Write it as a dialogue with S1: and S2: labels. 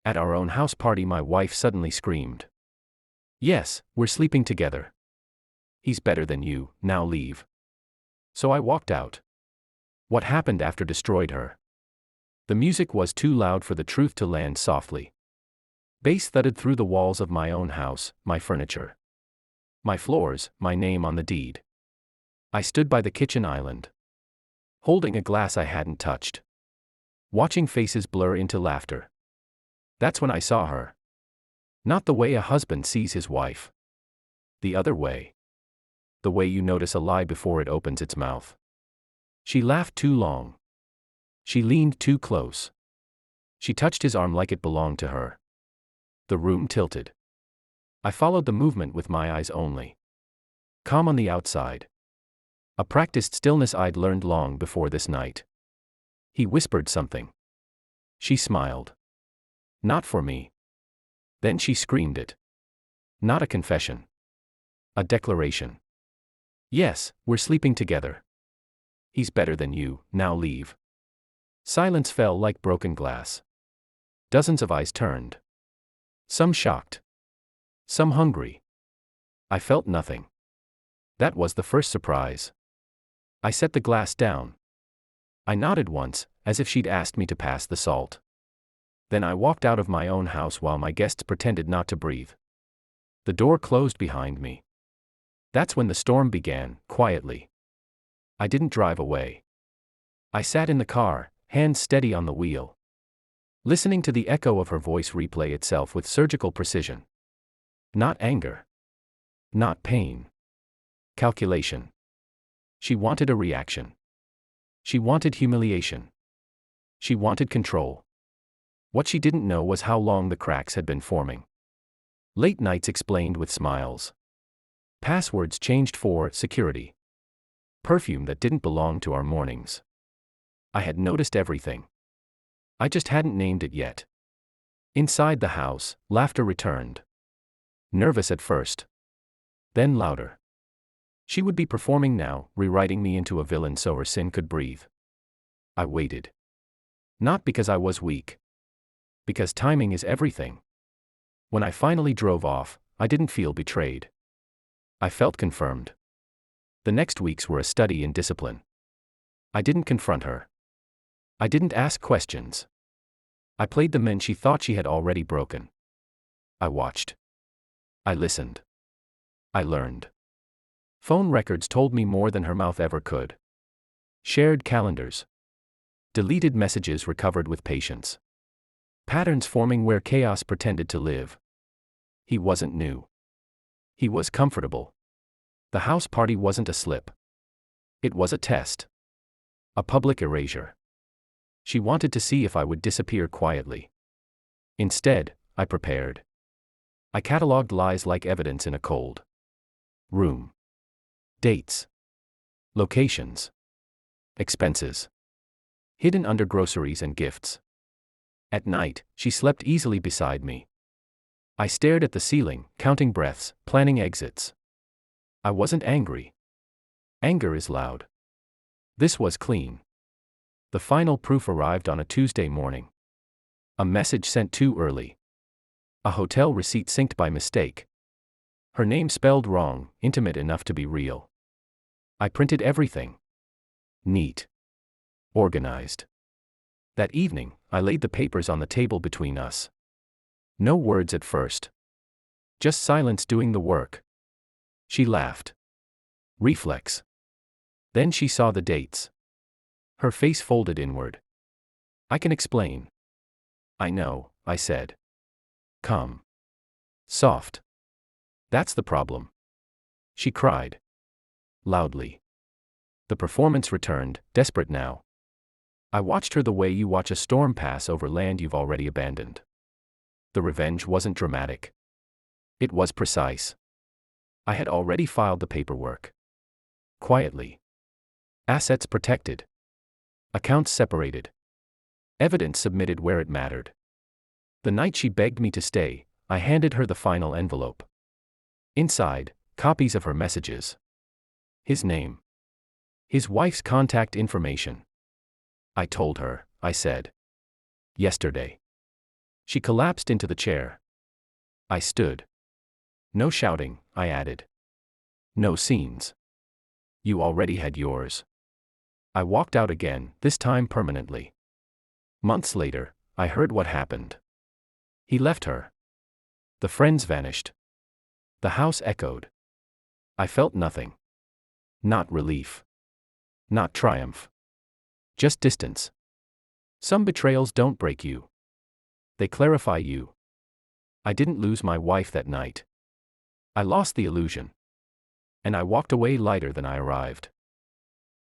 S1: At our own house party, my wife suddenly screamed. "Yes, we're sleeping together. He's better than you, now leave." So I walked out. What happened after destroyed her. The music was too loud for the truth to land softly. Bass thudded through the walls of my own house, my furniture, my floors, my name on the deed. I stood by the kitchen island, holding a glass I hadn't touched, watching faces blur into laughter. That's when I saw her. Not the way a husband sees his wife. The other way. The way you notice a lie before it opens its mouth. She laughed too long. She leaned too close. She touched his arm like it belonged to her. The room tilted. I followed the movement with my eyes only. Calm on the outside. A practiced stillness I'd learned long before this night. He whispered something. She smiled. Not for me. Then she screamed it. Not a confession. A declaration. "Yes, we're sleeping together. He's better than you, now leave." Silence fell like broken glass. Dozens of eyes turned. Some shocked. Some hungry. I felt nothing. That was the first surprise. I set the glass down. I nodded once, as if she'd asked me to pass the salt. Then I walked out of my own house while my guests pretended not to breathe. The door closed behind me. That's when the storm began, quietly. I didn't drive away. I sat in the car, hands steady on the wheel, listening to the echo of her voice replay itself with surgical precision. Not anger. Not pain. Calculation. She wanted a reaction. She wanted humiliation. She wanted control. What she didn't know was how long the cracks had been forming. Late nights explained with smiles. Passwords changed for security. Perfume that didn't belong to our mornings. I had noticed everything. I just hadn't named it yet. Inside the house, laughter returned. Nervous at first. Then louder. She would be performing now, rewriting me into a villain so her sin could breathe. I waited. Not because I was weak. Because timing is everything. When I finally drove off, I didn't feel betrayed. I felt confirmed. The next weeks were a study in discipline. I didn't confront her. I didn't ask questions. I played the men she thought she had already broken. I watched. I listened. I learned. Phone records told me more than her mouth ever could. Shared calendars. Deleted messages recovered with patience. Patterns forming where chaos pretended to live. He wasn't new. He was comfortable. The house party wasn't a slip. It was a test. A public erasure. She wanted to see if I would disappear quietly. Instead, I prepared. I catalogued lies like evidence in a cold room. Dates. Locations. Expenses. Hidden under groceries and gifts. At night, she slept easily beside me. I stared at the ceiling, counting breaths, planning exits. I wasn't angry. Anger is loud. This was clean. The final proof arrived on a Tuesday morning. A message sent too early. A hotel receipt synced by mistake. Her name spelled wrong, intimate enough to be real. I printed everything. Neat. Organized. That evening, I laid the papers on the table between us. No words at first. Just silence doing the work. She laughed. Reflex. Then she saw the dates. Her face folded inward. "I can explain." "I know," I said. Calm. Soft. "That's the problem." She cried. Loudly. The performance returned, desperate now. I watched her the way you watch a storm pass over land you've already abandoned. The revenge wasn't dramatic. It was precise. I had already filed the paperwork. Quietly. Assets protected. Accounts separated. Evidence submitted where it mattered. The night she begged me to stay, I handed her the final envelope. Inside, copies of her messages. His name. His wife's contact information. I told her, I said. Yesterday. She collapsed into the chair. I stood. No shouting, I added. No scenes. You already had yours. I walked out again, this time permanently. Months later, I heard what happened. He left her. The friends vanished. The house echoed. I felt nothing. Not relief. Not triumph. Just distance. Some betrayals don't break you. They clarify you. I didn't lose my wife that night. I lost the illusion. And I walked away lighter than I arrived.